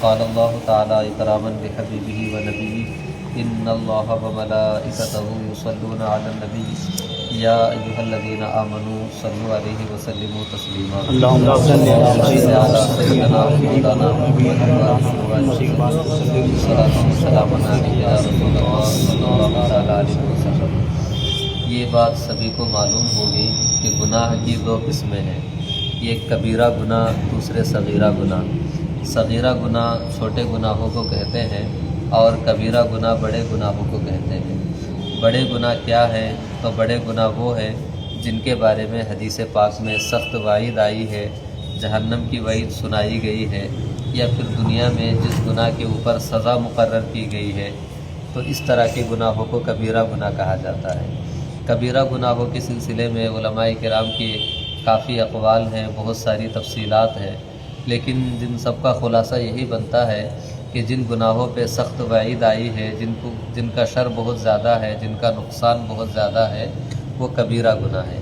قال اللہ تعالیٰ اکراما بحبیبہ ونبیہ ان اللہ وملائکتہ یصلون علی النبی یا ایھا الذین آمنوا صلوا علیہ وسلموا تسلیما اللہم صلی علی سیدنا مولانا محمد السلام علیکم یا رسول اللہ صلی اللہ تعالیٰ علیہ وسلم۔ یہ بات سبھی کو معلوم ہوگی کہ گناہ کی دو قسمیں ہیں، ایک کبیرہ گناہ، دوسرے صغیرہ گناہ۔ صغیرہ گناہ چھوٹے گناہوں کو کہتے ہیں اور کبیرہ گناہ بڑے گناہوں کو کہتے ہیں۔ بڑے گناہ کیا ہیں؟ تو بڑے گناہ وہ ہیں جن کے بارے میں حدیث پاک میں سخت وعید آئی ہے، جہنم کی وعید سنائی گئی ہے، یا پھر دنیا میں جس گناہ کے اوپر سزا مقرر کی گئی ہے، تو اس طرح کے گناہوں کو کبیرہ گناہ کہا جاتا ہے۔ کبیرہ گناہوں کے سلسلے میں علماء کرام کی کافی اقوال ہیں، بہت ساری تفصیلات ہیں، لیکن جن سب کا خلاصہ یہی بنتا ہے کہ جن گناہوں پہ سخت وعید آئی ہے، جن کا شر بہت زیادہ ہے، جن کا نقصان بہت زیادہ ہے، وہ کبیرہ گناہ ہے۔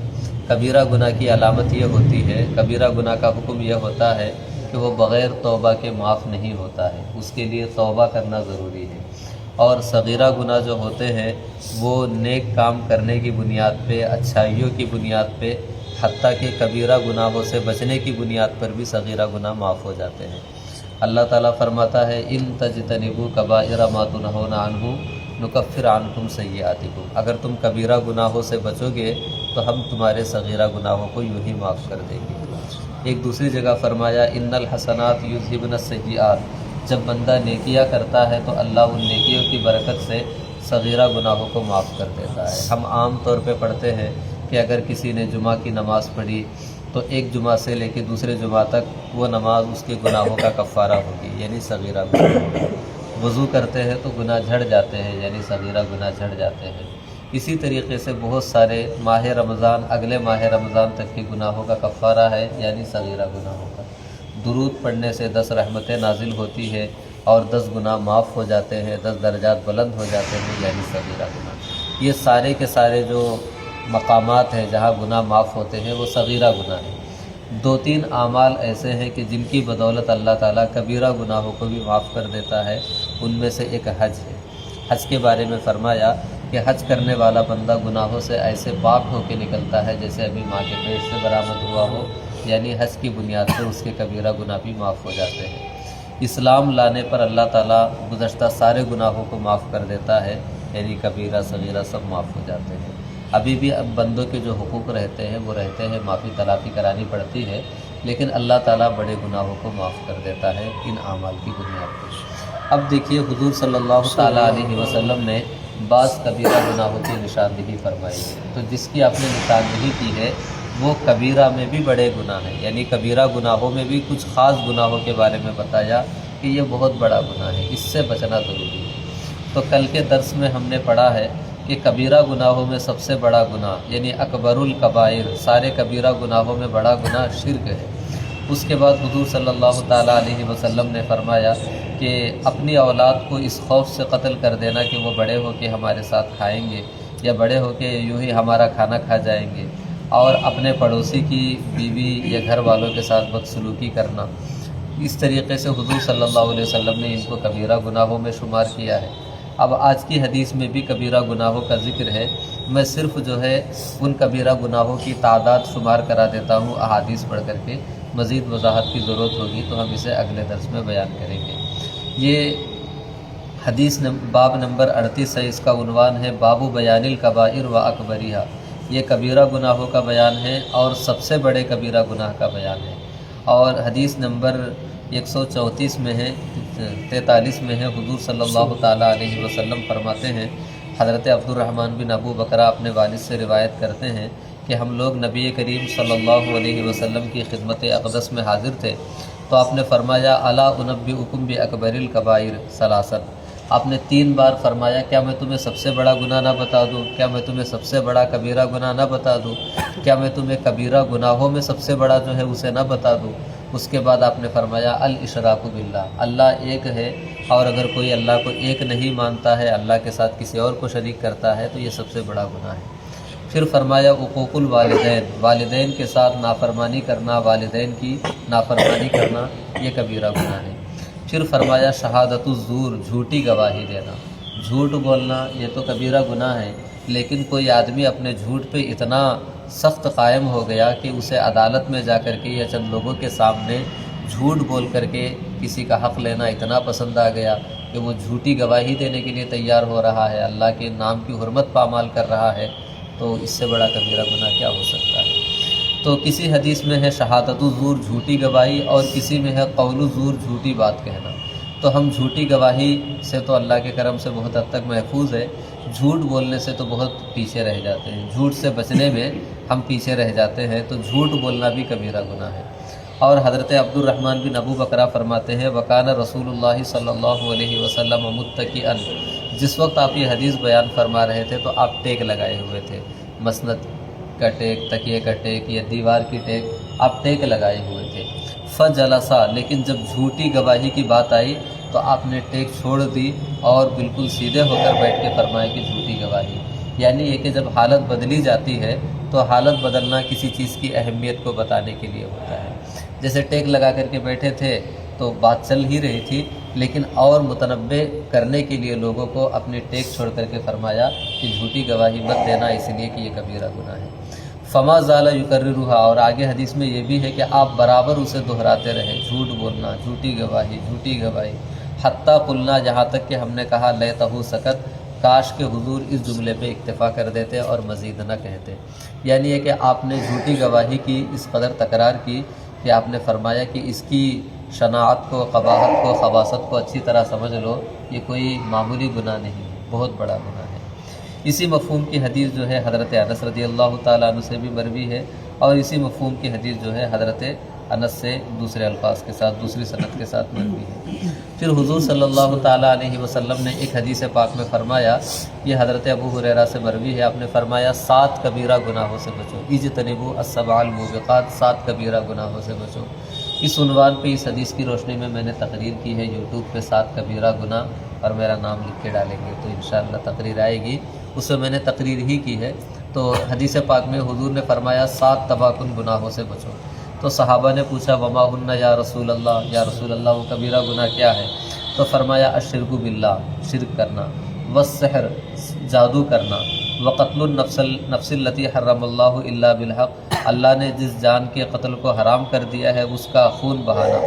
کبیرہ گناہ کی علامت یہ ہوتی ہے، کبیرہ گناہ کا حکم یہ ہوتا ہے کہ وہ بغیر توبہ کے معاف نہیں ہوتا ہے، اس کے لیے توبہ کرنا ضروری ہے۔ اور صغیرہ گناہ جو ہوتے ہیں وہ نیک کام کرنے کی بنیاد پہ، اچھائیوں کی بنیاد پہ، حتیٰ کہ کبیرہ گناہوں سے بچنے کی بنیاد پر بھی صغیرہ گناہ معاف ہو جاتے ہیں۔ اللہ تعالیٰ فرماتا ہے ان تجتنبوا کبائر ما تنہون عنہ نکفر عنکم سیئاتکم، اگر تم کبیرہ گناہوں سے بچو گے تو ہم تمہارے صغیرہ گناہوں کو یوں ہی معاف کر دیں گے۔ ایک دوسری جگہ فرمایا ان الحسنات یذھبن السیئات، جب بندہ نیکیاں کرتا ہے تو اللہ ان نیکیوں کی برکت سے صغیرہ گناہوں کو معاف کر دیتا ہے۔ ہم عام طور پہ پڑھتے ہیں کہ اگر کسی نے جمعہ کی نماز پڑھی تو ایک جمعہ سے لے کے دوسرے جمعہ تک وہ نماز اس کے گناہوں کا کفارہ ہوگی، یعنی صغیرہ گناہ ہوگا۔ وضو کرتے ہیں تو گناہ جھڑ جاتے ہیں، یعنی صغیرہ گناہ جھڑ جاتے ہیں۔ اسی طریقے سے بہت سارے ماہ رمضان، اگلے ماہ رمضان تک کے گناہوں کا کفارہ ہے، یعنی صغیرہ گناہوں کا۔ درود پڑھنے سے 10 رحمتیں نازل ہوتی ہے اور 10 گناہ معاف ہو جاتے ہیں، 10 درجات بلند ہو جاتے ہیں، یعنی صغیرہ گناہ۔ یہ سارے کے سارے جو مقامات ہیں جہاں گناہ معاف ہوتے ہیں وہ صغیرہ گناہ ہیں۔ 2-3 اعمال ایسے ہیں کہ جن کی بدولت اللہ تعالیٰ کبیرہ گناہوں کو بھی معاف کر دیتا ہے، ان میں سے ایک حج ہے۔ حج کے بارے میں فرمایا کہ حج کرنے والا بندہ گناہوں سے ایسے پاک ہو کے نکلتا ہے جیسے ابھی ماں کے پیٹ سے برآمد ہوا ہو، یعنی حج کی بنیاد پر اس کے کبیرہ گناہ بھی معاف ہو جاتے ہیں۔ اسلام لانے پر اللہ تعالیٰ گزشتہ سارے گناہوں کو معاف کر دیتا ہے، یعنی کبیرہ صغیرہ سب معاف ہو جاتے ہیں۔ ابھی بھی اب بندوں کے جو حقوق رہتے ہیں وہ رہتے ہیں، معافی تلافی کرانی پڑتی ہے، لیکن اللہ تعالیٰ بڑے گناہوں کو معاف کر دیتا ہے ان اعمال کی بنیاد پر۔ اب دیکھیے حضور صلی اللہ تعالیٰ علیہ وسلم نے بعض کبیرہ گناہوں کی نشاندہی فرمائی ہے، تو جس کی آپ نے نشاندہی کی ہے وہ کبیرہ میں بھی بڑے گناہ ہیں، یعنی کبیرہ گناہوں میں بھی کچھ خاص گناہوں کے بارے میں بتایا کہ یہ بہت بڑا گناہ ہے، اس سے بچنا ضروری ہے۔ تو کل کے درس میں ہم نے پڑھا ہے کہ کبیرہ گناہوں میں سب سے بڑا گناہ یعنی اکبر الکبائر، سارے کبیرہ گناہوں میں بڑا گناہ شرک ہے۔ اس کے بعد حضور صلی اللہ تعالیٰ علیہ وسلم نے فرمایا کہ اپنی اولاد کو اس خوف سے قتل کر دینا کہ وہ بڑے ہو کے ہمارے ساتھ کھائیں گے یا بڑے ہو کے یوں ہی ہمارا کھانا کھا جائیں گے، اور اپنے پڑوسی کی بیوی یا گھر والوں کے ساتھ بدسلوکی کرنا، اس طریقے سے حضور صلی اللہ علیہ وسلم نے ان کو کبیرہ گناہوں میں شمار کیا ہے۔ اب آج کی حدیث میں بھی کبیرہ گناہوں کا ذکر ہے، میں صرف جو ہے ان کبیرہ گناہوں کی تعداد شمار کرا دیتا ہوں احادیث پڑھ کر کے، مزید وضاحت کی ضرورت ہوگی تو ہم اسے اگلے درس میں بیان کریں گے۔ یہ حدیث باب نمبر 38 ہے، اس کا عنوان ہے باب بیان الکبائر و اکبریہا، یہ کبیرہ گناہوں کا بیان ہے اور سب سے بڑے کبیرہ گناہ کا بیان ہے۔ اور حدیث نمبر 134 میں ہے، 43 میں ہے، حضور صلی اللہ تعالیٰ علیہ وسلم فرماتے ہیں، حضرت عبد الرحمن بن ابو بکرہ اپنے والد سے روایت کرتے ہیں کہ ہم لوگ نبی کریم صلی اللہ علیہ وسلم کی خدمت اقدس میں حاضر تھے، تو آپ نے فرمایا الا انبئکم باکبر الکبائر ثلاثا، آپ نے 3 بار فرمایا کیا میں تمہیں سب سے بڑا گناہ نہ بتا دوں، کیا میں تمہیں سب سے بڑا کبیرہ گناہ نہ بتا دوں، کیا میں تمہیں کبیرہ گناہوں میں سب سے بڑا جو ہے اسے نہ بتا دوں۔ اس کے بعد آپ نے فرمایا الاشراک باللہ، اللہ ایک ہے اور اگر کوئی اللہ کو ایک نہیں مانتا ہے، اللہ کے ساتھ کسی اور کو شریک کرتا ہے تو یہ سب سے بڑا گناہ ہے۔ پھر فرمایا عقوق الوالدین، والدین کے ساتھ نافرمانی کرنا، والدین کی نافرمانی کرنا یہ کبیرہ گناہ ہے۔ پھر فرمایا شہادت الزور، جھوٹی گواہی دینا، جھوٹ بولنا یہ تو کبیرہ گناہ ہے، لیکن کوئی آدمی اپنے جھوٹ پہ اتنا سخت قائم ہو گیا کہ اسے عدالت میں جا کر کے یا چند لوگوں کے سامنے جھوٹ بول کر کے کسی کا حق لینا اتنا پسند آ گیا کہ وہ جھوٹی گواہی دینے کے لیے تیار ہو رہا ہے، اللہ کے نام کی حرمت پامال کر رہا ہے، تو اس سے بڑا کبیرہ گناہ کیا ہو سکتا ہے؟ تو کسی حدیث میں ہے شہادت الزور، جھوٹی گواہی، اور کسی میں ہے قول الزور، جھوٹی بات کہنا۔ تو ہم جھوٹی گواہی سے تو اللہ کے کرم سے بہت حد تک محفوظ ہے، جھوٹ بولنے سے تو بہت پیچھے رہ جاتے ہیں، جھوٹ سے بچنے میں ہم پیچھے رہ جاتے ہیں، تو جھوٹ بولنا بھی کبیرہ گناہ ہے۔ اور حضرت عبد الرحمن بن ابو بکرہ فرماتے ہیں وکان رسول اللہ صلی اللہ علیہ وسلم متکئا، جس وقت آپ یہ حدیث بیان فرما رہے تھے تو آپ ٹیک لگائے ہوئے تھے، مسند کا ٹیک، تکیے کا ٹیک یا دیوار کی ٹیک، آپ ٹیک لگائے ہوئے تھے۔ فجلسا، لیکن جب جھوٹی گواہی کی بات آئی تو آپ نے ٹیک چھوڑ دی اور بالکل سیدھے ہو کر بیٹھ کے فرمایا کہ جھوٹی گواہی، یعنی یہ کہ جب حالت بدلی جاتی ہے تو حالت بدلنا کسی چیز کی اہمیت کو بتانے کے لیے ہوتا ہے۔ جیسے ٹیک لگا کر کے بیٹھے تھے تو بات چل ہی رہی تھی، لیکن اور متنبع کرنے کے لیے لوگوں کو اپنی ٹیک چھوڑ کر کے فرمایا کہ جھوٹی گواہی مت دینا، اس لیے کہ یہ کبیرہ گناہ ہے۔ فما زال یکررھا، اور آگے حدیث میں یہ بھی ہے کہ آپ برابر اسے دہراتے رہے، جھوٹ بولنا، جھوٹی گواہی، جھوٹی گواہی، حتیٰ قلنا، یہاں تک کہ ہم نے کہا لیتہ سکت، کاش کہ حضور اس جملے پہ اکتفا کر دیتے اور مزید نہ کہتے۔ یعنی یہ کہ آپ نے جھوٹی گواہی کی اس قدر تکرار کی کہ آپ نے فرمایا کہ اس کی شناعت کو، قباحت کو، خباثت کو اچھی طرح سمجھ لو، یہ کوئی معمولی گناہ نہیں ہے، بہت بڑا گناہ ہے۔ اسی مفہوم کی حدیث جو ہے حضرت انس رضی اللہ تعالیٰ عنہ سے بھی مروی ہے، اور اسی مفہوم کی حدیث جو ہے حضرت انس سے دوسرے الفاظ کے ساتھ، دوسری سند کے ساتھ مروی ہے۔ پھر حضور صلی اللہ تعالیٰ علیہ وسلم نے ایک حدیث پاک میں فرمایا، یہ حضرت ابو ہریرہ سے مروی ہے، آپ نے فرمایا 7 کبیرہ گناہوں سے بچو، اجتنبوا السبع الموبقات، 7 کبیرہ گناہوں سے بچو۔ اس عنوان پہ اس حدیث کی روشنی میں میں نے تقریر کی ہے یوٹیوب پہ، 7 کبیرہ گناہ، اور میرا نام لکھ کے ڈالیں گے تو انشاءاللہ تقریر آئے گی، اس میں نے تقریر ہی کی ہے۔ تو حدیث پاک میں حضور نے فرمایا 7 تباکن گناہوں سے بچو۔ تو صحابہ نے پوچھا وما ہن یا رسول اللہ، یا رسول اللہ وہ کبیرہ گناہ کیا ہے؟ تو فرمایا الشرک باللہ، شرک کرنا، والسحر، جادو کرنا، وقتل النفس التی حرم اللہ الا بالحق، اللہ نے جس جان کے قتل کو حرام کر دیا ہے اس کا خون بہانا،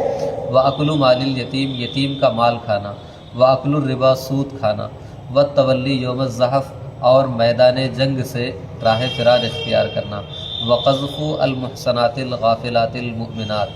واکل مال الیتیم، یتیم کا مال کھانا، واکل الربا، سود کھانا، والتولی یوم الزحف، اور میدان جنگ سے راہ فرار اختیار کرنا، وقذف المحصنات الغافلات المؤمنات،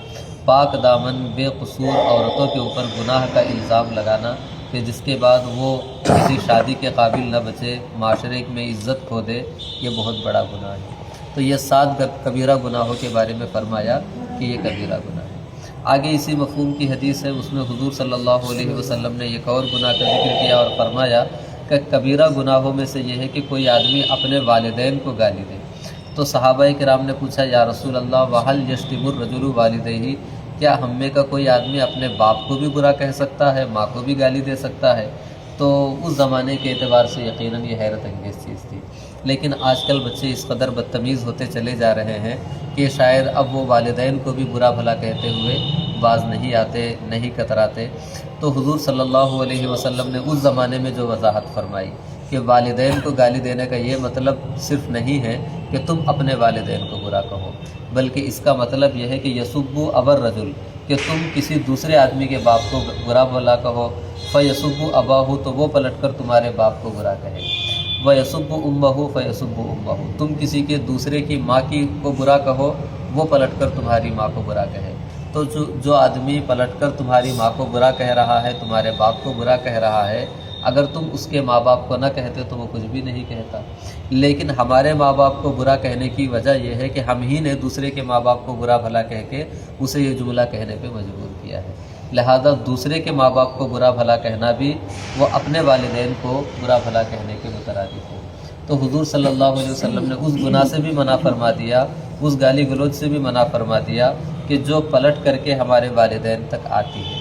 پاک دامن بے قصور عورتوں کے اوپر گناہ کا الزام لگانا کہ جس کے بعد وہ کسی شادی کے قابل نہ بچے، معاشرے میں عزت کھو دے، یہ بہت بڑا گناہ ہے۔ تو یہ 7 کبیرہ گناہوں کے بارے میں فرمایا کہ یہ کبیرہ گناہ ہے۔ آگے اسی مفہوم کی حدیث ہے، اس میں حضور صلی اللہ علیہ وسلم نے ایک اور گناہ کا ذکر کیا اور فرمایا کہ کبیرہ گناہوں میں سے یہ ہے کہ کوئی آدمی اپنے والدین کو گالی دے۔ تو صحابہ کرام نے پوچھا یا رسول اللہ وحل یشتم الرجل والدیہ، کیا ہم میں کا کوئی آدمی اپنے باپ کو بھی برا کہہ سکتا ہے، ماں کو بھی گالی دے سکتا ہے؟ تو اس زمانے کے اعتبار سے یقیناً یہ حیرت انگیز چیز تھی، لیکن آج کل بچے اس قدر بدتمیز ہوتے چلے جا رہے ہیں کہ شاید اب وہ والدین کو بھی برا بھلا کہتے ہوئے باز نہیں آتے، نہیں کتراتے۔ تو حضور صلی اللہ علیہ وسلم نے اس زمانے میں جو وضاحت فرمائی کہ والدین کو گالی دینے کا یہ مطلب صرف نہیں ہے کہ تم اپنے والدین کو برا کہو، بلکہ اس کا مطلب یہ ہے کہ یسب ابر رجل، کہ تم کسی دوسرے آدمی کے باپ کو برا بھلا کہو، فیسب اباہ، تو وہ پلٹ کر تمہارے باپ کو برا کہے، ویسب امہ فیسب امہ، تم کسی کے دوسرے کی ماں کی کو برا کہو، وہ پلٹ کر تمہاری ماں کو برا کہے۔ تو جو آدمی پلٹ کر تمہاری ماں کو برا کہہ رہا ہے، تمہارے باپ کو برا کہہ رہا ہے، اگر تم اس کے ماں باپ کو نہ کہتے تو وہ کچھ بھی نہیں کہتا، لیکن ہمارے ماں باپ کو برا کہنے کی وجہ یہ ہے کہ ہم ہی نے دوسرے کے ماں باپ کو برا بھلا کہہ کے اسے یہ جملہ کہنے پہ مجبور کیا ہے، لہذا دوسرے کے ماں باپ کو برا بھلا کہنا بھی وہ اپنے والدین کو برا بھلا کہنے کے مترادف ہے۔ تو حضور صلی اللہ علیہ وسلم نے اس گناہ سے بھی منع فرما دیا، اس گالی گلوچ سے بھی منع فرما دیا کہ جو پلٹ کر کے ہمارے والدین تک آتی ہے۔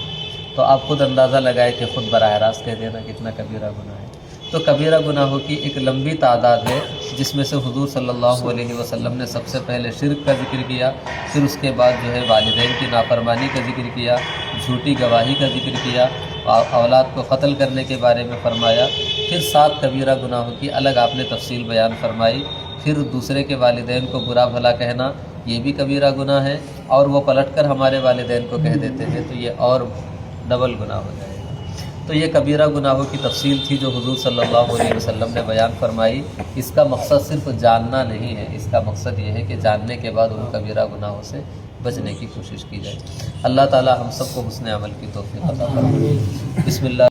تو آپ خود اندازہ لگائے کہ خود براہ راست کہہ دینا کتنا کبیرہ گناہ ہے۔ تو کبیرہ گناہوں کی ایک لمبی تعداد ہے، جس میں سے حضور صلی اللہ علیہ وسلم نے سب سے پہلے شرک کا ذکر کیا، پھر اس کے بعد جو ہے والدین کی نافرمانی کا ذکر کیا، جھوٹی گواہی کا ذکر کیا، اولاد کو قتل کرنے کے بارے میں فرمایا، پھر 7 کبیرہ گناہوں کی الگ آپ نے تفصیل بیان فرمائی، پھر دوسرے کے والدین کو برا بھلا کہنا یہ بھی کبیرہ گناہ ہے، اور وہ پلٹ کر ہمارے والدین کو کہہ دیتے ہیں تو یہ اور ڈبل گناہ ہو جائے گا۔ تو یہ کبیرہ گناہوں کی تفصیل تھی جو حضور صلی اللہ علیہ وسلم نے بیان فرمائی۔ اس کا مقصد صرف جاننا نہیں ہے، اس کا مقصد یہ ہے کہ جاننے کے بعد ان کبیرہ گناہوں سے بچنے کی کوشش کی جائے۔ اللہ تعالی ہم سب کو حسن عمل کی توفیق عطا فرمائے۔ بسم اللہ۔